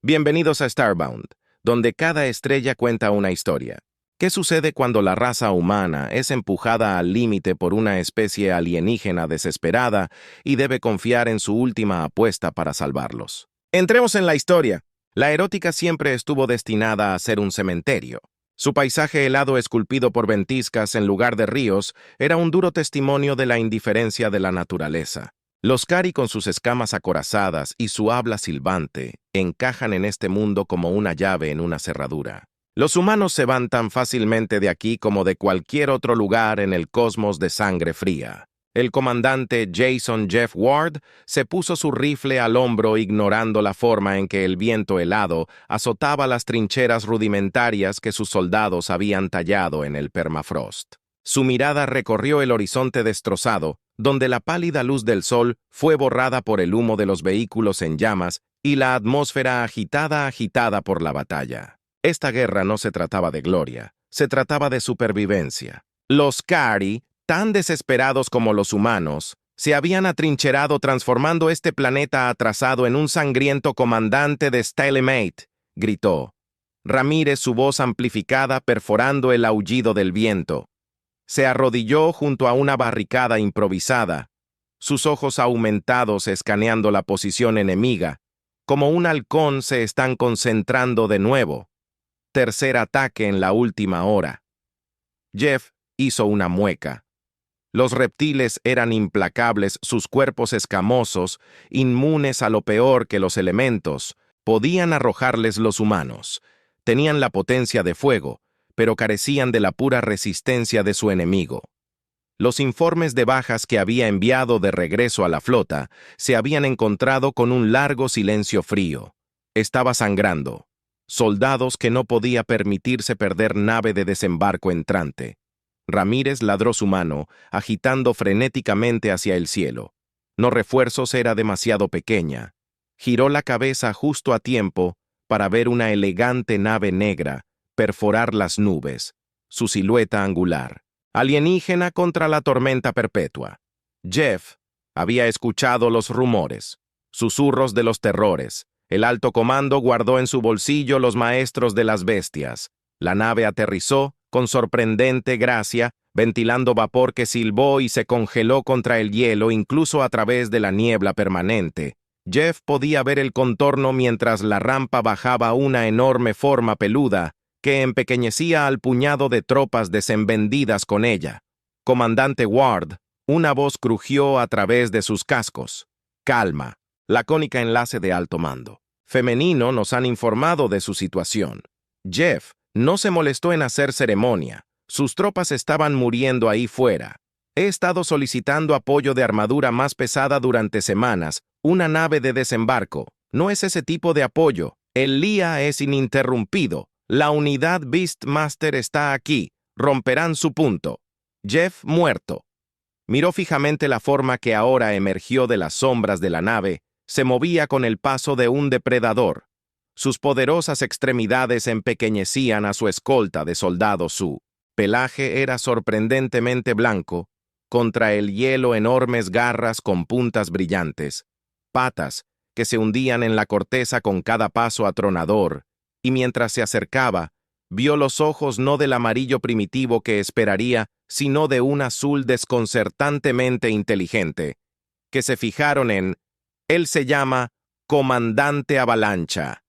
Bienvenidos a Starbound, donde cada estrella cuenta una historia. ¿Qué sucede cuando la raza humana es empujada al límite por una especie alienígena desesperada y debe confiar en su última apuesta para salvarlos? Entremos en la historia. La Erótica siempre estuvo destinada a ser un cementerio. Su paisaje helado esculpido por ventiscas en lugar de ríos era un duro testimonio de la indiferencia de la naturaleza. Los Cari, con sus escamas acorazadas y su habla silbante, encajan en este mundo como una llave en una cerradura. Los humanos se van tan fácilmente de aquí como de cualquier otro lugar en el cosmos de sangre fría. El comandante Jason Jeff Ward se puso su rifle al hombro ignorando la forma en que el viento helado azotaba las trincheras rudimentarias que sus soldados habían tallado en el permafrost. Su mirada recorrió el horizonte destrozado, donde la pálida luz del sol fue borrada por el humo de los vehículos en llamas y la atmósfera agitada por la batalla. Esta guerra no se trataba de gloria, se trataba de supervivencia. Los Cari, tan desesperados como los humanos, se habían atrincherado transformando este planeta atrasado en un sangriento comandante de Stalemate, gritó. Ramírez, su voz amplificada perforando el aullido del viento. Se arrodilló junto a una barricada improvisada, sus ojos aumentados escaneando la posición enemiga, como un halcón se están concentrando de nuevo. Tercer ataque en la última hora. Jeff hizo una mueca. Los reptiles eran implacables, sus cuerpos escamosos, inmunes a lo peor que los elementos, podían arrojarles los humanos. Tenían la potencia de fuego, pero carecían de la pura resistencia de su enemigo. Los informes de bajas que había enviado de regreso a la flota se habían encontrado con un largo silencio frío. Estaba sangrando. Soldados que no podía permitirse perder nave de desembarco entrante. Ramírez ladró su mano, agitando frenéticamente hacia el cielo. No refuerzos era demasiado pequeña. Giró la cabeza justo a tiempo para ver una elegante nave negra perforar las nubes, su silueta angular, alienígena contra la tormenta perpetua. Jeff había escuchado los rumores, susurros de los terrores. El alto comando guardó en su bolsillo los maestros de las bestias. La nave aterrizó con sorprendente gracia, ventilando vapor que silbó y se congeló contra el hielo incluso a través de la niebla permanente. Jeff podía ver el contorno mientras la rampa bajaba una enorme forma peluda que empequeñecía al puñado de tropas desenvendidas con ella. Comandante Ward, una voz crujió a través de sus cascos. Calma, lacónica enlace de alto mando. Femenino nos han informado de su situación. Jeff no se molestó en hacer ceremonia. Sus tropas estaban muriendo ahí fuera. He estado solicitando apoyo de armadura más pesada durante semanas, una nave de desembarco. No es ese tipo de apoyo. El LIA es ininterrumpido. La unidad Beastmaster está aquí. Romperán su punto. Jeff muerto. Miró fijamente la forma que ahora emergió de las sombras de la nave. Se movía con el paso de un depredador. Sus poderosas extremidades empequeñecían a su escolta de soldados. Su pelaje era sorprendentemente blanco, contra el hielo enormes garras con puntas brillantes, patas que se hundían en la corteza con cada paso atronador, y mientras se acercaba, vio los ojos no del amarillo primitivo que esperaría, sino de un azul desconcertantemente inteligente, que se fijaron en, él se llama Comandante Avalancha.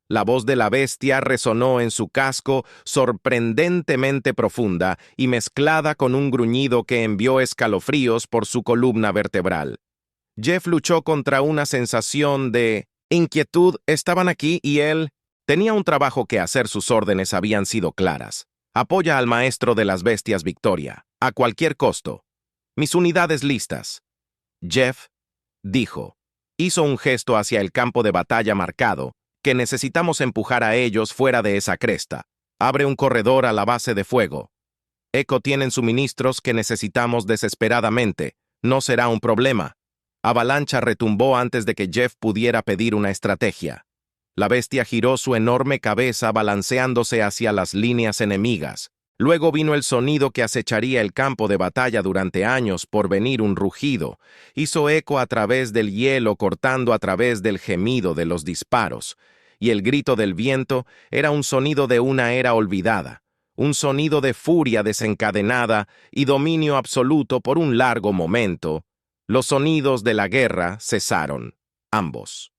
La voz de la bestia resonó en su casco sorprendentemente profunda y mezclada con un gruñido que envió escalofríos por su columna vertebral. Jeff luchó contra una sensación de inquietud. Estaban aquí y él tenía un trabajo que hacer. Sus órdenes habían sido claras. Apoya al maestro de las bestias Victoria, a cualquier costo. Mis unidades listas. Jeff dijo. Hizo un gesto hacia el campo de batalla marcado, que necesitamos empujar a ellos fuera de esa cresta. Abre un corredor a la base de fuego. Echo tienen suministros que necesitamos desesperadamente. No será un problema. Avalancha retumbó antes de que Jeff pudiera pedir una estrategia. La bestia giró su enorme cabeza balanceándose hacia las líneas enemigas. Luego vino el sonido que acecharía el campo de batalla durante años por venir, un rugido. Hizo eco a través del hielo, cortando a través del gemido de los disparos. y el grito del viento era un sonido de una era olvidada, un sonido de furia desencadenada y dominio absoluto por un largo momento. Los sonidos de la guerra cesaron, ambos.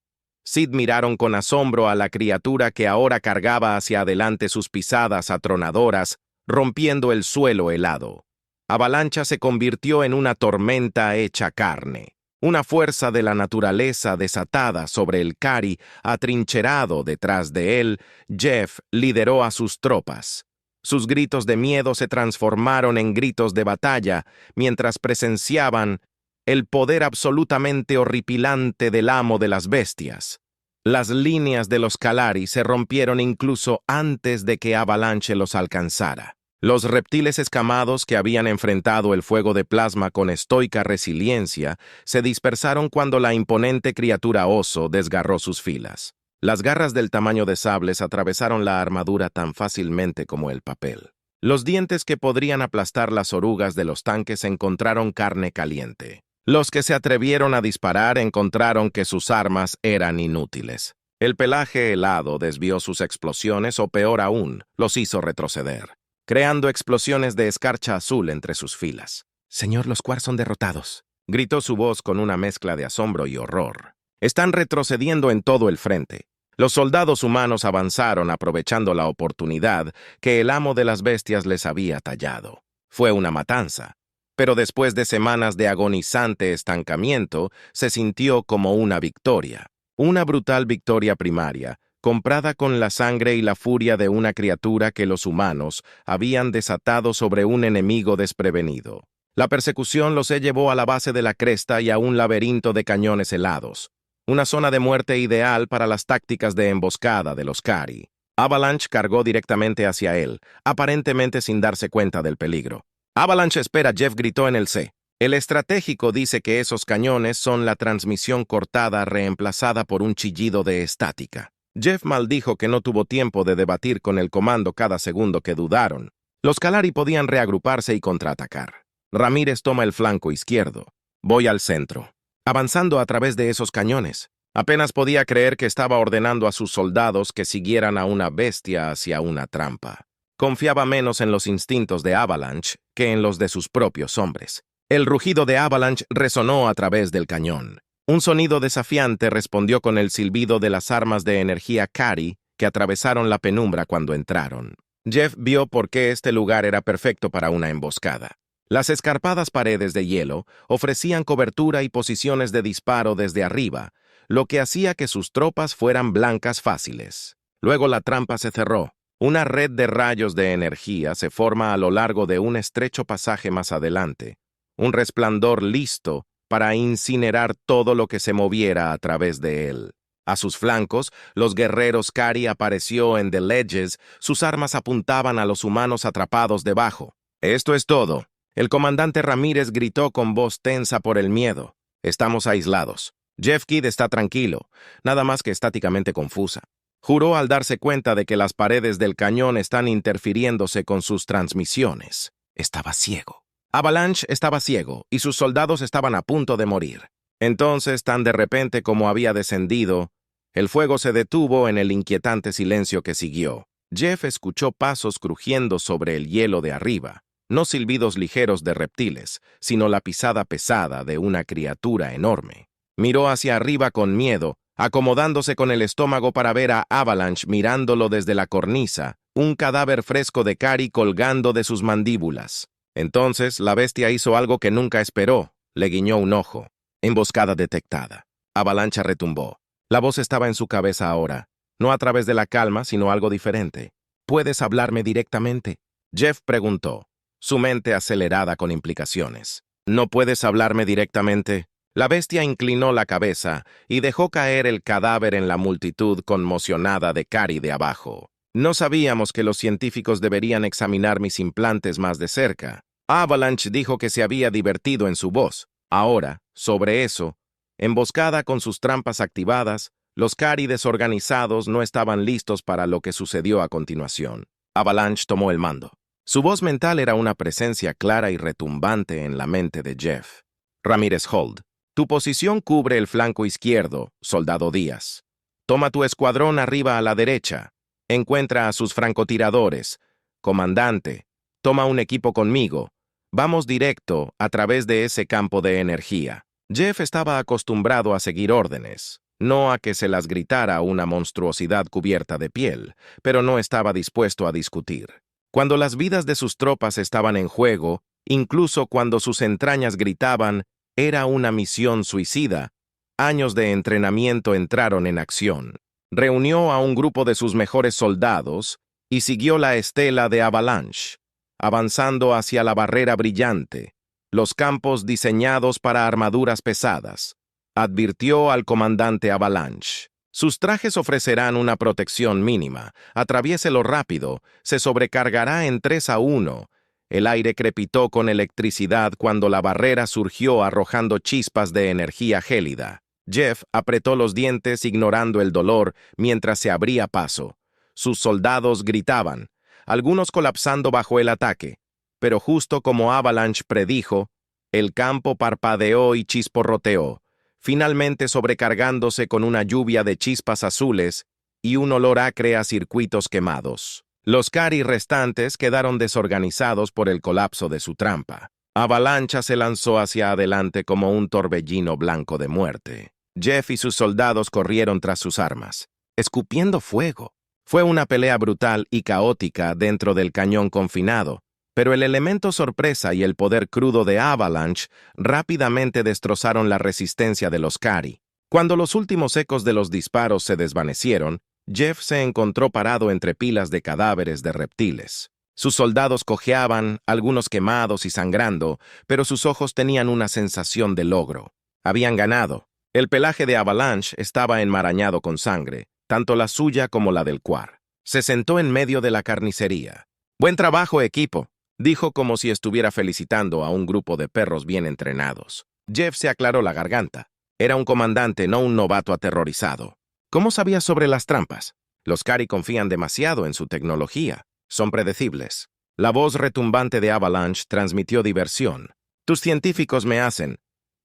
Sid miraron con asombro a la criatura que ahora cargaba hacia adelante sus pisadas atronadoras, rompiendo el suelo helado. Avalancha se convirtió en una tormenta hecha carne, una fuerza de la naturaleza desatada sobre el Kari atrincherado detrás de él. Jeff lideró a sus tropas. Sus gritos de miedo se transformaron en gritos de batalla mientras presenciaban el poder absolutamente horripilante del amo de las bestias. Las líneas de los Kalari se rompieron incluso antes de que Avalanche los alcanzara. Los reptiles escamados que habían enfrentado el fuego de plasma con estoica resiliencia se dispersaron cuando la imponente criatura oso desgarró sus filas. Las garras del tamaño de sables atravesaron la armadura tan fácilmente como el papel. Los dientes que podrían aplastar las orugas de los tanques encontraron carne caliente. Los que se atrevieron a disparar encontraron que sus armas eran inútiles. El pelaje helado desvió sus explosiones o, peor aún, los hizo retroceder, creando explosiones de escarcha azul entre sus filas. «Señor, los Quar son derrotados», gritó su voz con una mezcla de asombro y horror. «Están retrocediendo en todo el frente». Los soldados humanos avanzaron aprovechando la oportunidad que el amo de las bestias les había tallado. Fue una matanza, pero después de semanas de agonizante estancamiento, se sintió como una victoria. Una brutal victoria primaria, comprada con la sangre y la furia de una criatura que los humanos habían desatado sobre un enemigo desprevenido. La persecución los llevó a la base de la cresta y a un laberinto de cañones helados, una zona de muerte ideal para las tácticas de emboscada de los Kari. Avalanche cargó directamente hacia él, aparentemente sin darse cuenta del peligro. «Avalanche, espera», Jeff gritó en el C. El estratégico dice que esos cañones son la transmisión cortada reemplazada por un chillido de estática. Jeff maldijo que no tuvo tiempo de debatir con el comando cada segundo que dudaron. Los Kalari podían reagruparse y contraatacar. Ramírez toma el flanco izquierdo. Voy al centro. Avanzando a través de esos cañones. Apenas podía creer que estaba ordenando a sus soldados que siguieran a una bestia hacia una trampa. Confiaba menos en los instintos de Avalanche que en los de sus propios hombres. El rugido de Avalanche resonó a través del cañón. Un sonido desafiante respondió con el silbido de las armas de energía Kari que atravesaron la penumbra cuando entraron. Jeff vio por qué este lugar era perfecto para una emboscada. Las escarpadas paredes de hielo ofrecían cobertura y posiciones de disparo desde arriba, lo que hacía que sus tropas fueran blancas fáciles. Luego la trampa se cerró. Una red de rayos de energía se forma a lo largo de un estrecho pasaje más adelante, un resplandor listo para incinerar todo lo que se moviera a través de él. A sus flancos, los guerreros Kari apareció en The Ledges, sus armas apuntaban a los humanos atrapados debajo. «Esto es todo», el comandante Ramírez gritó con voz tensa por el miedo. «Estamos aislados. Jeff Kidd está tranquilo, nada más que estáticamente confusa». Juró al darse cuenta de que las paredes del cañón están interfiriéndose con sus transmisiones. Estaba ciego. Avalanche estaba ciego y sus soldados estaban a punto de morir. Entonces, tan de repente como había descendido, el fuego se detuvo en el inquietante silencio que siguió. Jeff escuchó pasos crujiendo sobre el hielo de arriba, no silbidos ligeros de reptiles, sino la pisada pesada de una criatura enorme. Miró hacia arriba con miedo, acomodándose con el estómago para ver a Avalanche mirándolo desde la cornisa, un cadáver fresco de Kari colgando de sus mandíbulas. Entonces, la bestia hizo algo que nunca esperó, le guiñó un ojo. Emboscada detectada. Avalanche retumbó. La voz estaba en su cabeza ahora, no a través de la calma, sino algo diferente. ¿Puedes hablarme directamente?, Jeff preguntó, su mente acelerada con implicaciones. ¿No puedes hablarme directamente? La bestia inclinó la cabeza y dejó caer el cadáver en la multitud conmocionada de Kari de abajo. No sabíamos que los científicos deberían examinar mis implantes más de cerca. Avalanche dijo que se había divertido en su voz. Ahora, sobre eso, emboscada con sus trampas activadas, los Kari desorganizados no estaban listos para lo que sucedió a continuación. Avalanche tomó el mando. Su voz mental era una presencia clara y retumbante en la mente de Jeff. Ramírez Hold. Tu posición cubre el flanco izquierdo, soldado Díaz. Toma tu escuadrón arriba a la derecha. Encuentra a sus francotiradores. Comandante, toma un equipo conmigo. Vamos directo a través de ese campo de energía. Jeff estaba acostumbrado a seguir órdenes, no a que se las gritara una monstruosidad cubierta de piel, pero no estaba dispuesto a discutir. Cuando las vidas de sus tropas estaban en juego, incluso cuando sus entrañas gritaban, era una misión suicida. Años de entrenamiento entraron en acción. Reunió a un grupo de sus mejores soldados y siguió la estela de Avalanche, avanzando hacia la barrera brillante, los campos diseñados para armaduras pesadas. Advirtió al comandante Avalanche. Sus trajes ofrecerán una protección mínima. Atraviéselo rápido, se sobrecargará en 3-1. El aire crepitó con electricidad cuando la barrera surgió arrojando chispas de energía gélida. Jeff apretó los dientes ignorando el dolor mientras se abría paso. Sus soldados gritaban, algunos colapsando bajo el ataque. Pero justo como Avalanche predijo, el campo parpadeó y chisporroteó, finalmente sobrecargándose con una lluvia de chispas azules y un olor acre a circuitos quemados. Los Kari restantes quedaron desorganizados por el colapso de su trampa. Avalancha se lanzó hacia adelante como un torbellino blanco de muerte. Jeff y sus soldados corrieron tras sus armas, escupiendo fuego. Fue una pelea brutal y caótica dentro del cañón confinado, pero el elemento sorpresa y el poder crudo de Avalanche rápidamente destrozaron la resistencia de los Kari. Cuando los últimos ecos de los disparos se desvanecieron, Jeff se encontró parado entre pilas de cadáveres de reptiles. Sus soldados cojeaban, algunos quemados y sangrando, pero sus ojos tenían una sensación de logro. Habían ganado. El pelaje de Avalanche estaba enmarañado con sangre, tanto la suya como la del Quar. Se sentó en medio de la carnicería. «Buen trabajo, equipo», dijo como si estuviera felicitando a un grupo de perros bien entrenados. Jeff se aclaró la garganta. Era un comandante, no un novato aterrorizado. ¿Cómo sabía sobre las trampas? Los Kari confían demasiado en su tecnología. Son predecibles. La voz retumbante de Avalanche transmitió diversión. Tus científicos me hacen.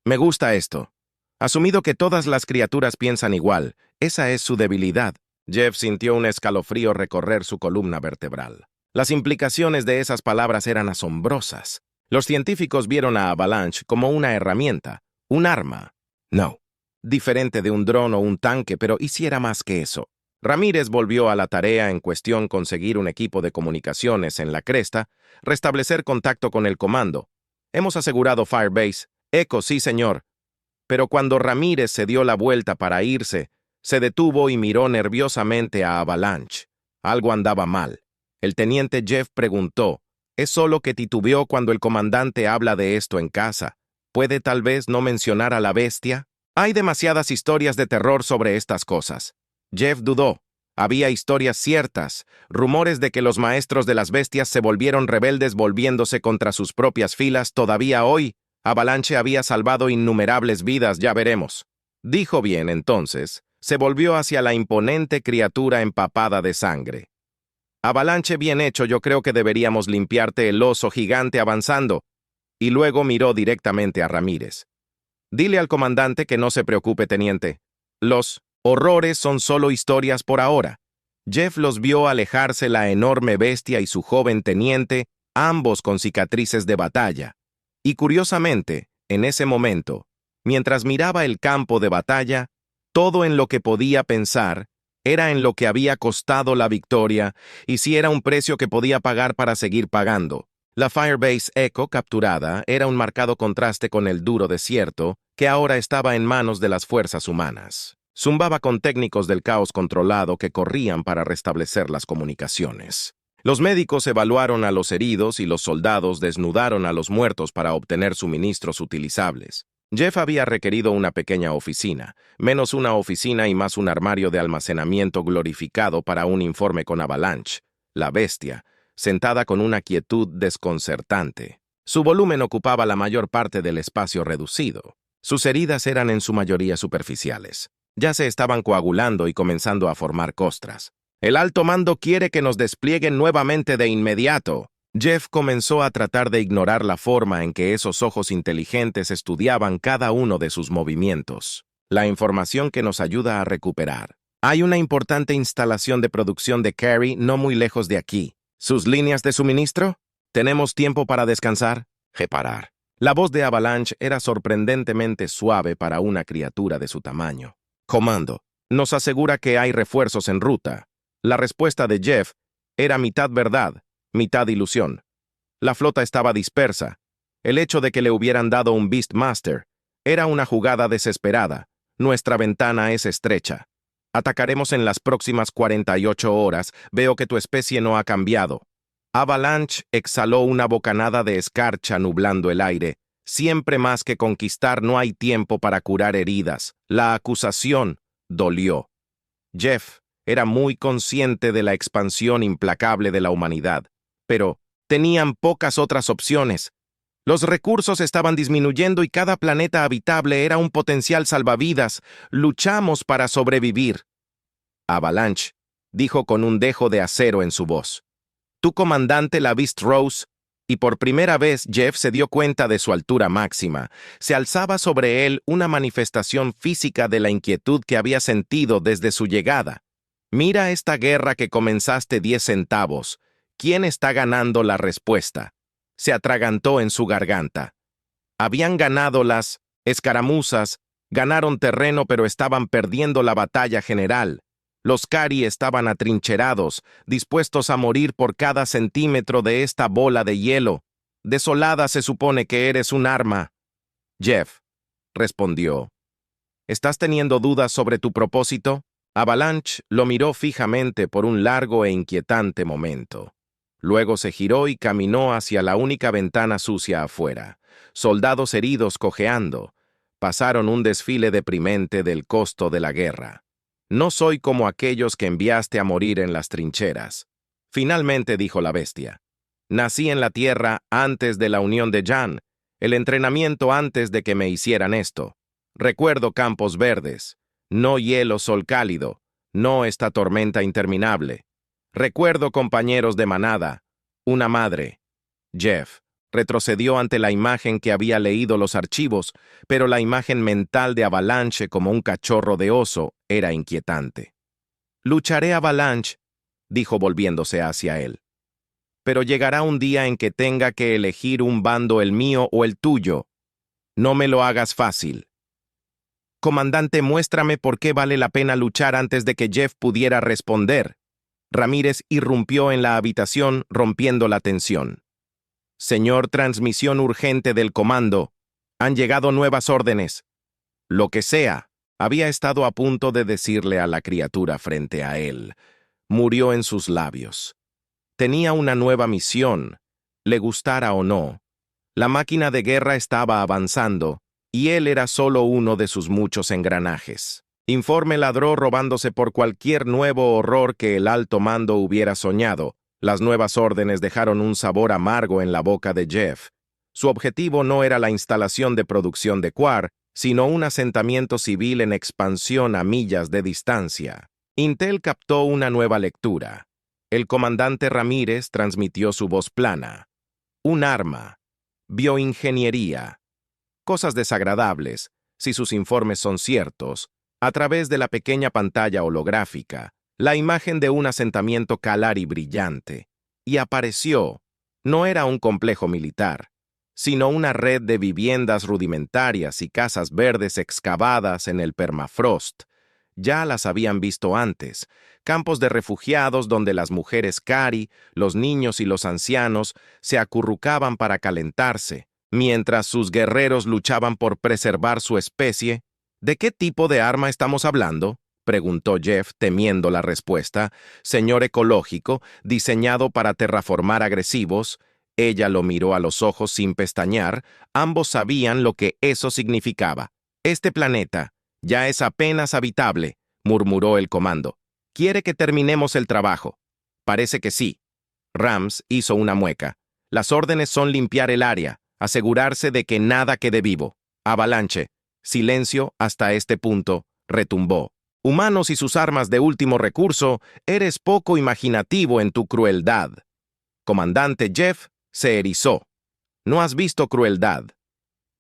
Me gusta esto. Asumido que todas las criaturas piensan igual, esa es su debilidad. Jeff sintió un escalofrío recorrer su columna vertebral. Las implicaciones de esas palabras eran asombrosas. Los científicos vieron a Avalanche como una herramienta, un arma. No, diferente de un dron o un tanque, pero hiciera más que eso. Ramírez volvió a la tarea en cuestión conseguir un equipo de comunicaciones en la cresta, restablecer contacto con el comando. Hemos asegurado Firebase. Eco, sí, señor. Pero cuando Ramírez se dio la vuelta para irse, se detuvo y miró nerviosamente a Avalanche. Algo andaba mal. El teniente Jeff preguntó, ¿es solo que titubeó cuando el comandante habla de esto en casa? ¿Puede tal vez no mencionar a la bestia? Hay demasiadas historias de terror sobre estas cosas. Jeff dudó. Había historias ciertas, rumores de que los maestros de las bestias se volvieron rebeldes volviéndose contra sus propias filas todavía hoy. Avalanche había salvado innumerables vidas, ya veremos. Dijo bien, entonces, se volvió hacia la imponente criatura empapada de sangre. Avalanche, bien hecho, yo creo que deberíamos limpiarte el oso gigante avanzando. Y luego miró directamente a Ramírez. Dile al comandante que no se preocupe, teniente. Los horrores son solo historias por ahora. Jeff los vio alejarse la enorme bestia y su joven teniente, ambos con cicatrices de batalla. Y curiosamente, en ese momento, mientras miraba el campo de batalla, todo en lo que podía pensar era en lo que había costado la victoria y si era un precio que podía pagar para seguir pagando. La Firebase Echo capturada era un marcado contraste con el duro desierto que ahora estaba en manos de las fuerzas humanas. Zumbaba con técnicos del caos controlado que corrían para restablecer las comunicaciones. Los médicos evaluaron a los heridos y los soldados desnudaron a los muertos para obtener suministros utilizables. Jeff había requerido una pequeña oficina, menos una oficina y más un armario de almacenamiento glorificado para un informe con Avalanche, la bestia, sentada con una quietud desconcertante. Su volumen ocupaba la mayor parte del espacio reducido. Sus heridas eran en su mayoría superficiales. Ya se estaban coagulando y comenzando a formar costras. El alto mando quiere que nos desplieguen nuevamente de inmediato. Jeff comenzó a tratar de ignorar la forma en que esos ojos inteligentes estudiaban cada uno de sus movimientos. La información que nos ayuda a recuperar. Hay una importante instalación de producción de Carey no muy lejos de aquí. ¿Sus líneas de suministro? ¿Tenemos tiempo para descansar? Reparar. La voz de Avalanche era sorprendentemente suave para una criatura de su tamaño. Comando, nos asegura que hay refuerzos en ruta. La respuesta de Jeff era mitad verdad, mitad ilusión. La flota estaba dispersa. El hecho de que le hubieran dado un Beastmaster era una jugada desesperada. Nuestra ventana es estrecha. Atacaremos en las próximas 48 horas. Veo que tu especie no ha cambiado. Avalanche exhaló una bocanada de escarcha nublando el aire. Siempre más que conquistar no hay tiempo para curar heridas. La acusación dolió. Jeff era muy consciente de la expansión implacable de la humanidad, pero tenían pocas otras opciones. Los recursos estaban disminuyendo y cada planeta habitable era un potencial salvavidas. Luchamos para sobrevivir. Avalanche dijo con un dejo de acero en su voz. Tu comandante la Beast Rose, y por primera vez Jeff se dio cuenta de su altura máxima. Se alzaba sobre él una manifestación física de la inquietud que había sentido desde su llegada. Mira esta guerra que comenzaste 10 centavos. ¿Quién está ganando la respuesta? Se atragantó en su garganta. Habían ganado las escaramuzas, ganaron terreno pero estaban perdiendo la batalla general. Los Carey estaban atrincherados, dispuestos a morir por cada centímetro de esta bola de hielo. Desolada se supone que eres un arma. Jeff respondió. ¿Estás teniendo dudas sobre tu propósito? Avalanche lo miró fijamente por un largo e inquietante momento. Luego se giró y caminó hacia la única ventana sucia afuera. Soldados heridos cojeando. Pasaron un desfile deprimente del costo de la guerra. No soy como aquellos que enviaste a morir en las trincheras. Finalmente dijo la bestia. Nací en la tierra antes de la unión de Jan, el entrenamiento antes de que me hicieran esto. Recuerdo campos verdes, no hielo sol cálido, no esta tormenta interminable. Recuerdo compañeros de manada, una madre. Jeff retrocedió ante la imagen que había leído los archivos, pero la imagen mental de Avalanche como un cachorro de oso era inquietante. Lucharé, Avalanche, dijo volviéndose hacia él. Pero llegará un día en que tenga que elegir un bando, el mío o el tuyo. No me lo hagas fácil. Comandante, muéstrame por qué vale la pena luchar antes de que Jeff pudiera responder. Ramírez irrumpió en la habitación, rompiendo la tensión. Señor, transmisión urgente del comando. Han llegado nuevas órdenes. Lo que sea, había estado a punto de decirle a la criatura frente a él. Murió en sus labios. Tenía una nueva misión, le gustara o no. La máquina de guerra estaba avanzando, y él era solo uno de sus muchos engranajes. Informe ladró robándose por cualquier nuevo horror que el alto mando hubiera soñado. Las nuevas órdenes dejaron un sabor amargo en la boca de Jeff. Su objetivo no era la instalación de producción de Quar, sino un asentamiento civil en expansión a millas de distancia. Intel captó una nueva lectura. El comandante Ramírez transmitió su voz plana. Un arma. Bioingeniería. Cosas desagradables, si sus informes son ciertos, a través de la pequeña pantalla holográfica. La imagen de un asentamiento calar y brillante, y apareció. No era un complejo militar, sino una red de viviendas rudimentarias y casas verdes excavadas en el permafrost. Ya las habían visto antes, campos de refugiados donde las mujeres Carey, los niños y los ancianos se acurrucaban para calentarse, mientras sus guerreros luchaban por preservar su especie. ¿De qué tipo de arma estamos hablando?, preguntó Jeff, temiendo la respuesta. Señor ecológico, diseñado para terraformar agresivos. Ella lo miró a los ojos sin pestañear. Ambos sabían lo que eso significaba. Este planeta ya es apenas habitable, murmuró el comando. ¿Quiere que terminemos el trabajo? Parece que sí. Rams hizo una mueca. Las órdenes son limpiar el área, asegurarse de que nada quede vivo. Avalanche. Silencio hasta este punto, retumbó. Humanos y sus armas de último recurso, eres poco imaginativo en tu crueldad. Comandante Jeff se erizó. No has visto crueldad.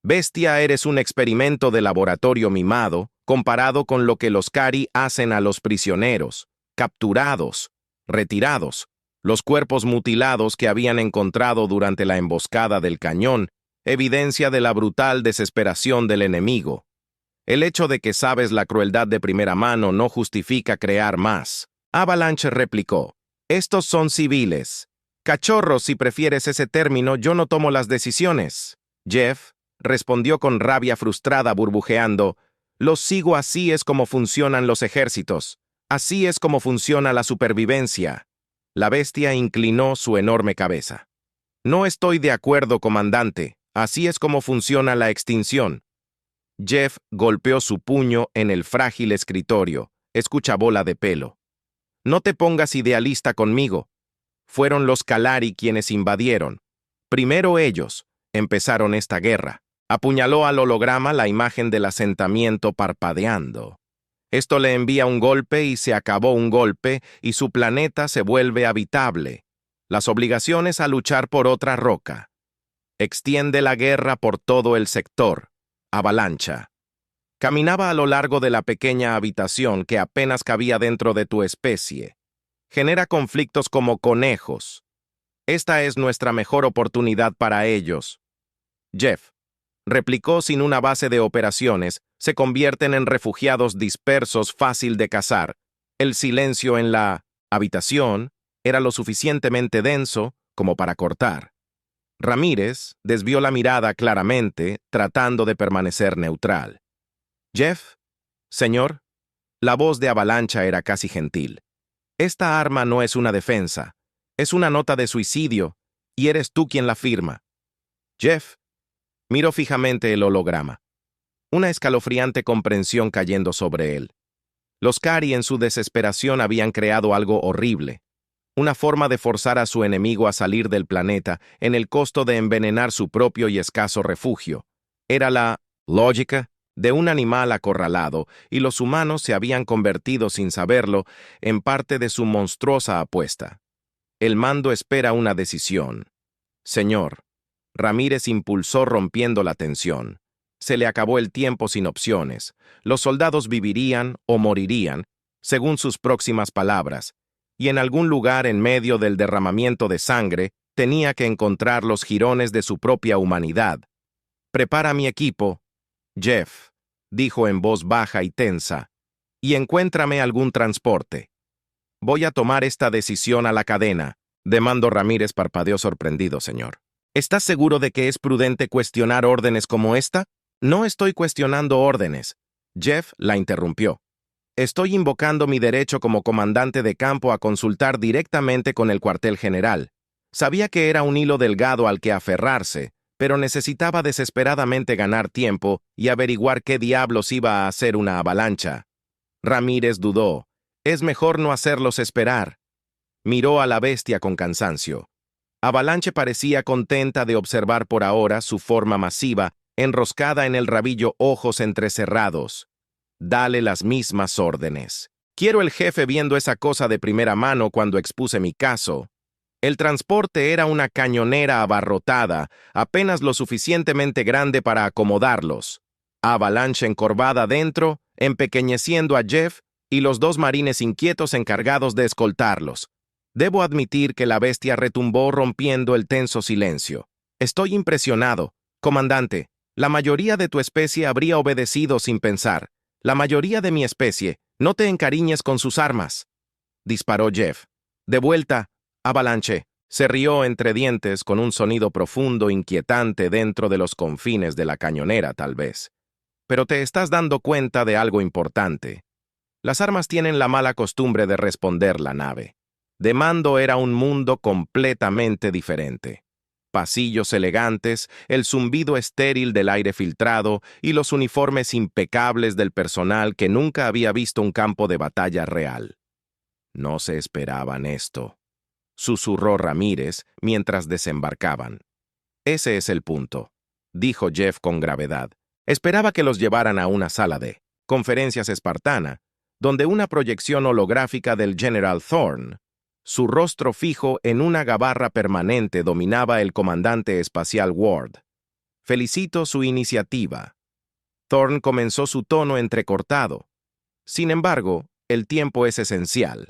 Bestia, eres un experimento de laboratorio mimado, comparado con lo que los Kari hacen a los prisioneros, capturados, retirados, los cuerpos mutilados que habían encontrado durante la emboscada del cañón, evidencia de la brutal desesperación del enemigo. El hecho de que sabes la crueldad de primera mano no justifica crear más. Avalanche replicó, estos son civiles. Cachorros, si prefieres ese término, yo no tomo las decisiones. Jeff respondió con rabia frustrada, burbujeando, los sigo, así es como funcionan los ejércitos. Así es como funciona la supervivencia. La bestia inclinó su enorme cabeza. No estoy de acuerdo, comandante. Así es como funciona la extinción. Jeff golpeó su puño en el frágil escritorio. Escucha, bola de pelo. No te pongas idealista conmigo. Fueron los Kalari quienes invadieron. Primero ellos empezaron esta guerra. Apuñaló al holograma la imagen del asentamiento parpadeando. Esto le envía un golpe y se acabó un golpe y su planeta se vuelve habitable. Las obligaciones a luchar por otra roca. Extiende la guerra por todo el sector. Avalancha. Caminaba a lo largo de la pequeña habitación que apenas cabía dentro de tu especie. Genera conflictos como conejos. Esta es nuestra mejor oportunidad para ellos. Jeff replicó, sin una base de operaciones, se convierten en refugiados dispersos fácil de cazar. El silencio en la habitación era lo suficientemente denso como para cortar. Ramírez desvió la mirada claramente, tratando de permanecer neutral. Jeff, señor, la voz de Avalancha era casi gentil. Esta arma no es una defensa, es una nota de suicidio, y eres tú quien la firma. Jeff miró fijamente el holograma. Una escalofriante comprensión cayendo sobre él. Los Kari en su desesperación habían creado algo horrible. Una forma de forzar a su enemigo a salir del planeta en el costo de envenenar su propio y escaso refugio. Era la lógica de un animal acorralado, y los humanos se habían convertido, sin saberlo, en parte de su monstruosa apuesta. El mando espera una decisión. Señor. Ramírez impulsó rompiendo la tensión. Se le acabó el tiempo sin opciones. Los soldados vivirían o morirían, según sus próximas palabras, y en algún lugar en medio del derramamiento de sangre tenía que encontrar los jirones de su propia humanidad. Prepara mi equipo, Jeff, dijo en voz baja y tensa, y encuéntrame algún transporte. Voy a tomar esta decisión a la cadena. Demandó. Ramírez parpadeó sorprendido, señor. ¿Estás seguro de que es prudente cuestionar órdenes como esta? No estoy cuestionando órdenes. Jeff la interrumpió. Estoy invocando mi derecho como comandante de campo a consultar directamente con el cuartel general. Sabía que era un hilo delgado al que aferrarse, pero necesitaba desesperadamente ganar tiempo y averiguar qué diablos iba a hacer una avalancha. Ramírez dudó. Es mejor no hacerlos esperar. Miró a la bestia con cansancio. Avalanche parecía contenta de observar por ahora su forma masiva, enroscada en el rabillo, ojos entrecerrados. Dale las mismas órdenes. Quiero el jefe viendo esa cosa de primera mano cuando expuse mi caso. El transporte era una cañonera abarrotada, apenas lo suficientemente grande para acomodarlos. Avalanche encorvada dentro, empequeñeciendo a Jeff y los dos marines inquietos encargados de escoltarlos. Debo admitir que la bestia retumbó rompiendo el tenso silencio. Estoy impresionado, comandante. La mayoría de tu especie habría obedecido sin pensar. La mayoría de mi especie. No te encariñes con sus armas. Disparó Jeff. De vuelta, Avalanche. Se rió entre dientes con un sonido profundo, inquietante dentro de los confines de la cañonera, tal vez. Pero te estás dando cuenta de algo importante. Las armas tienen la mala costumbre de responder la nave. De mando era un mundo completamente diferente. Pasillos elegantes, el zumbido estéril del aire filtrado y los uniformes impecables del personal que nunca había visto un campo de batalla real. No se esperaban esto, susurró Ramírez mientras desembarcaban. Ese es el punto, dijo Jeff con gravedad. Esperaba que los llevaran a una sala de conferencias espartana, donde una proyección holográfica del General Thorne, su rostro fijo en una gabarra permanente, dominaba el comandante espacial Ward. Felicito su iniciativa. Thorne comenzó su tono entrecortado. Sin embargo, el tiempo es esencial.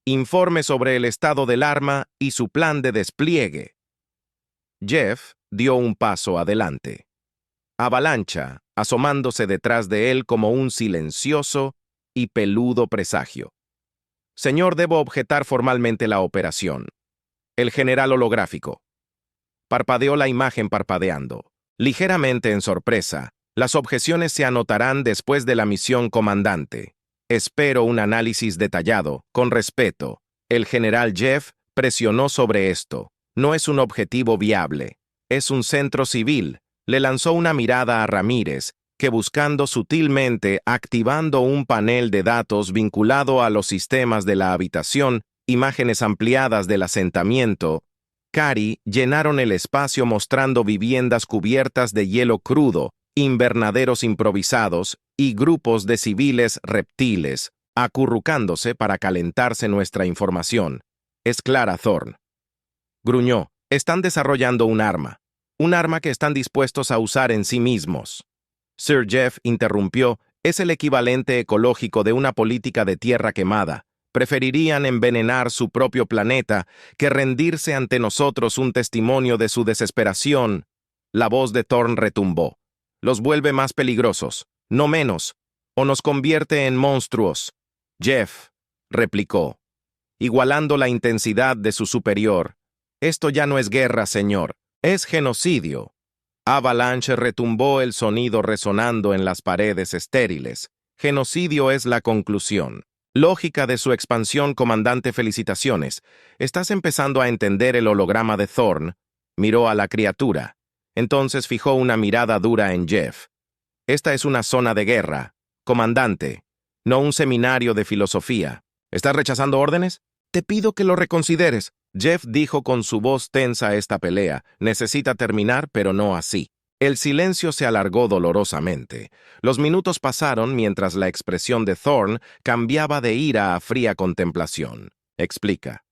Informe sobre el estado del arma y su plan de despliegue. Jeff dio un paso adelante. Avalancha, asomándose detrás de él como un silencioso y peludo presagio. Señor, debo objetar formalmente la operación. El general holográfico. Parpadeó la imagen parpadeando. Ligeramente en sorpresa, las objeciones se anotarán después de la misión, comandante. Espero un análisis detallado, con respeto. El general Jeff presionó sobre esto. No es un objetivo viable. Es un centro civil. Le lanzó una mirada a Ramírez, que buscando sutilmente, activando un panel de datos vinculado a los sistemas de la habitación, imágenes ampliadas del asentamiento, Cari llenaron el espacio mostrando viviendas cubiertas de hielo crudo, invernaderos improvisados y grupos de civiles reptiles, acurrucándose para calentarse nuestra información. Es clara, Thorne. Gruñó. Están desarrollando un arma que están dispuestos a usar en sí mismos. Sir Jeff interrumpió. Es el equivalente ecológico de una política de tierra quemada. Preferirían envenenar su propio planeta que rendirse ante nosotros un testimonio de su desesperación. La voz de Thorne retumbó. Los vuelve más peligrosos, no menos, o nos convierte en monstruos. Jeff, replicó, igualando la intensidad de su superior. Esto ya no es guerra, señor, es genocidio. Avalanche retumbó el sonido resonando en las paredes estériles. Genocidio es la conclusión. Lógica de su expansión, comandante, felicitaciones. ¿Estás empezando a entender el holograma de Thorne? Miró a la criatura. Entonces fijó una mirada dura en Jeff. Esta es una zona de guerra, comandante, no un seminario de filosofía. ¿Estás rechazando órdenes? Te pido que lo reconsideres. Jeff dijo con su voz tensa esta pelea. Necesita terminar, pero no así. El silencio se alargó dolorosamente. Los minutos pasaron mientras la expresión de Thorne cambiaba de ira a fría contemplación. Explica.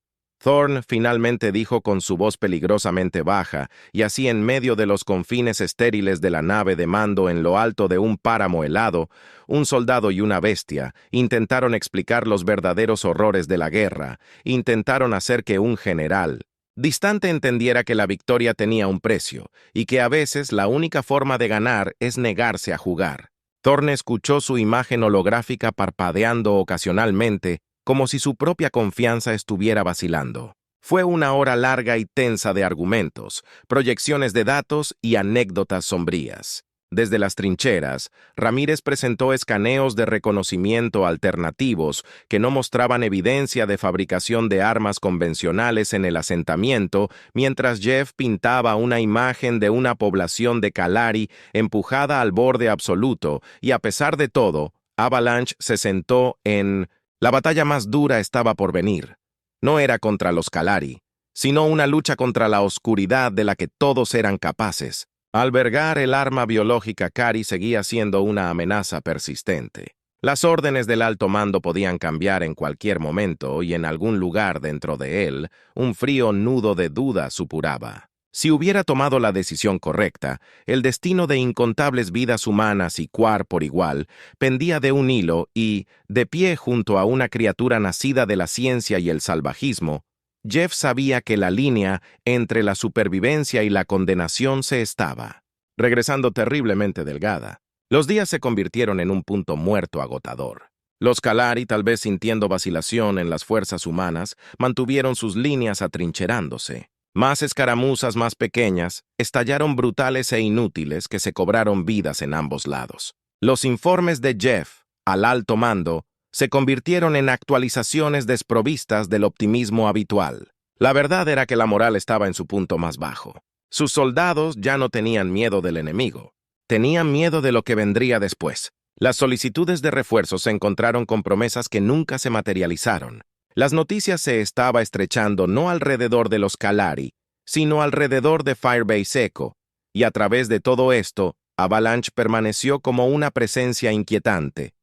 Thorne finalmente dijo con su voz peligrosamente baja, y así en medio de los confines estériles de la nave de mando en lo alto de un páramo helado, un soldado y una bestia intentaron explicar los verdaderos horrores de la guerra, intentaron hacer que un general distante entendiera que la victoria tenía un precio, y que a veces la única forma de ganar es negarse a jugar. Thorne escuchó su imagen holográfica parpadeando ocasionalmente, como si su propia confianza estuviera vacilando. Fue una hora larga y tensa de argumentos, proyecciones de datos y anécdotas sombrías. Desde las trincheras, Ramírez presentó escaneos de reconocimiento alternativos que no mostraban evidencia de fabricación de armas convencionales en el asentamiento, mientras Jeff pintaba una imagen de una población de Kalari empujada al borde absoluto, y a pesar de todo, Avalanche se sentó en... La batalla más dura estaba por venir. No era contra los Kalari, sino una lucha contra la oscuridad de la que todos eran capaces. Albergar el arma biológica Cari seguía siendo una amenaza persistente. Las órdenes del alto mando podían cambiar en cualquier momento y en algún lugar dentro de él, un frío nudo de duda supuraba. Si hubiera tomado la decisión correcta, el destino de incontables vidas humanas y Quar por igual pendía de un hilo y, de pie junto a una criatura nacida de la ciencia y el salvajismo, Jeff sabía que la línea entre la supervivencia y la condenación se estaba regresando terriblemente delgada. Los días se convirtieron en un punto muerto agotador. Los Kalari, tal vez sintiendo vacilación en las fuerzas humanas, mantuvieron sus líneas atrincherándose. Más escaramuzas más pequeñas estallaron brutales e inútiles que se cobraron vidas en ambos lados. Los informes de Jeff, al alto mando, se convirtieron en actualizaciones desprovistas del optimismo habitual. La verdad era que la moral estaba en su punto más bajo. Sus soldados ya no tenían miedo del enemigo. Tenían miedo de lo que vendría después. Las solicitudes de refuerzos se encontraron con promesas que nunca se materializaron. Las noticias se estaba estrechando no alrededor de los Kalari, sino alrededor de Firebase Echo, y a través de todo esto, Avalanche permaneció como una presencia inquietante,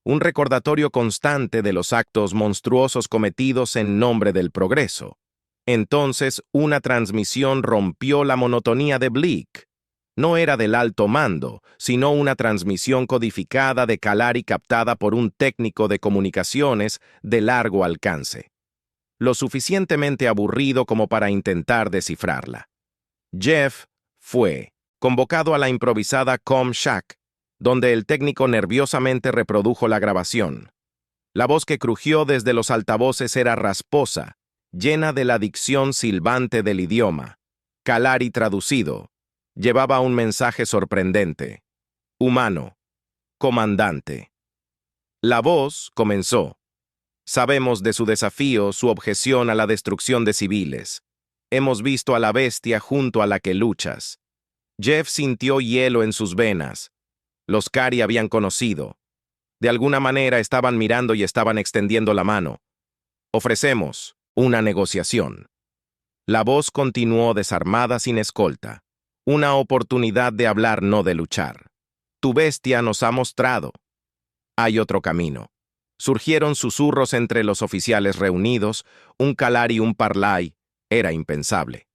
un recordatorio constante de los actos monstruosos cometidos en nombre del progreso. Entonces, una transmisión rompió la monotonía de Bleak. No era del alto mando, sino una transmisión codificada de Kalari captada por un técnico de comunicaciones de largo alcance, lo suficientemente aburrido como para intentar descifrarla. Jeff fue convocado a la improvisada Com Shack, donde el técnico nerviosamente reprodujo la grabación. La voz que crujió desde los altavoces era rasposa, llena de la dicción silbante del idioma. Kalari traducido. Llevaba un mensaje sorprendente. Humano. Comandante. La voz comenzó. Sabemos de su desafío, su objeción a la destrucción de civiles. Hemos visto a la bestia junto a la que luchas. Jeff sintió hielo en sus venas. Los Kari habían conocido. De alguna manera estaban mirando y estaban extendiendo la mano. Ofrecemos una negociación. La voz continuó desarmada sin escolta. Una oportunidad de hablar, no de luchar. Tu bestia nos ha mostrado. Hay otro camino. Surgieron susurros entre los oficiales reunidos, un Kalari y un Parlay. Era impensable.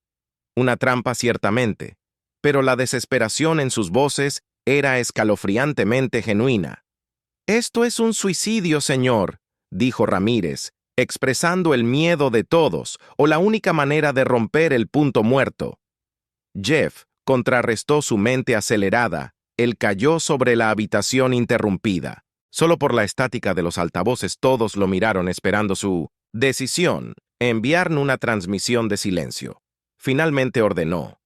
Una trampa ciertamente, pero la desesperación en sus voces era escalofriantemente genuina. «Esto es un suicidio, señor», dijo Ramírez, expresando el miedo de todos, o la única manera de romper el punto muerto. Jeff contrarrestó su mente acelerada. Él cayó sobre la habitación interrumpida. Solo por la estática de los altavoces todos lo miraron esperando su decisión, enviar una transmisión de silencio. Finalmente ordenó.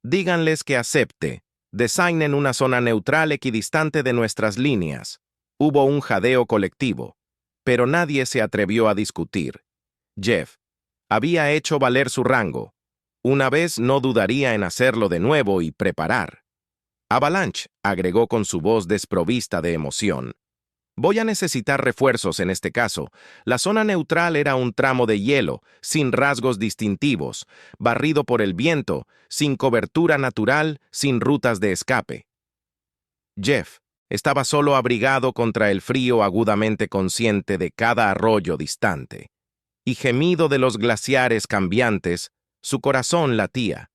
«Díganles que acepte. Designen una zona neutral equidistante de nuestras líneas». Hubo un jadeo colectivo, pero nadie se atrevió a discutir. Jeff había hecho valer su rango. Una vez no dudaría en hacerlo de nuevo y preparar. Avalanche agregó con su voz desprovista de emoción. «Voy a necesitar refuerzos en este caso. La zona neutral era un tramo de hielo, sin rasgos distintivos, barrido por el viento, sin cobertura natural, sin rutas de escape». Jeff estaba solo abrigado contra el frío, agudamente consciente de cada arroyo distante. Y gemido de los glaciares cambiantes, su corazón latía.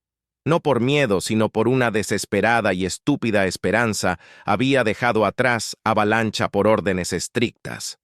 No por miedo, sino por una desesperada y estúpida esperanza, había dejado atrás Avalancha por órdenes estrictas.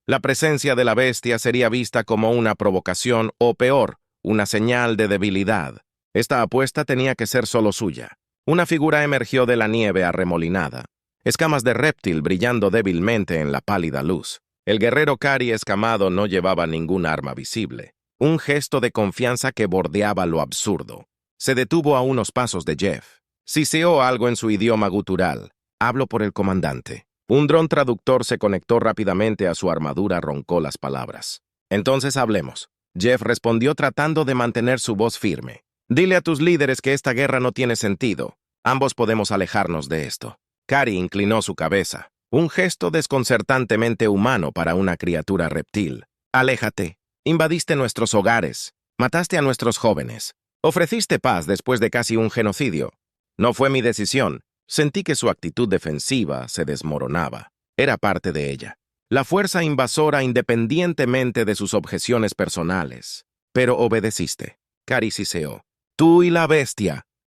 La presencia de la bestia sería vista como una provocación o, peor, una señal de debilidad. Esta apuesta tenía que ser solo suya. Una figura emergió de la nieve arremolinada. Escamas de reptil brillando débilmente en la pálida luz. El guerrero Kari escamado no llevaba ningún arma visible. Un gesto de confianza que bordeaba lo absurdo. Se detuvo a unos pasos de Jeff. Siseó algo en su idioma gutural. «Hablo por el comandante». Un dron traductor se conectó rápidamente a su armadura, roncó las palabras. «Entonces hablemos». Jeff respondió tratando de mantener su voz firme. «Dile a tus líderes que esta guerra no tiene sentido. Ambos podemos alejarnos de esto». Kari inclinó su cabeza. Un gesto desconcertantemente humano para una criatura reptil. «Aléjate. Invadiste nuestros hogares. Mataste a nuestros jóvenes. Ofreciste paz después de casi un genocidio. No fue mi decisión». Sentí que su actitud defensiva se desmoronaba. Era parte de ella. La fuerza invasora independientemente de sus objeciones personales. Pero obedeciste. Kari siseó. «Tú y la bestia.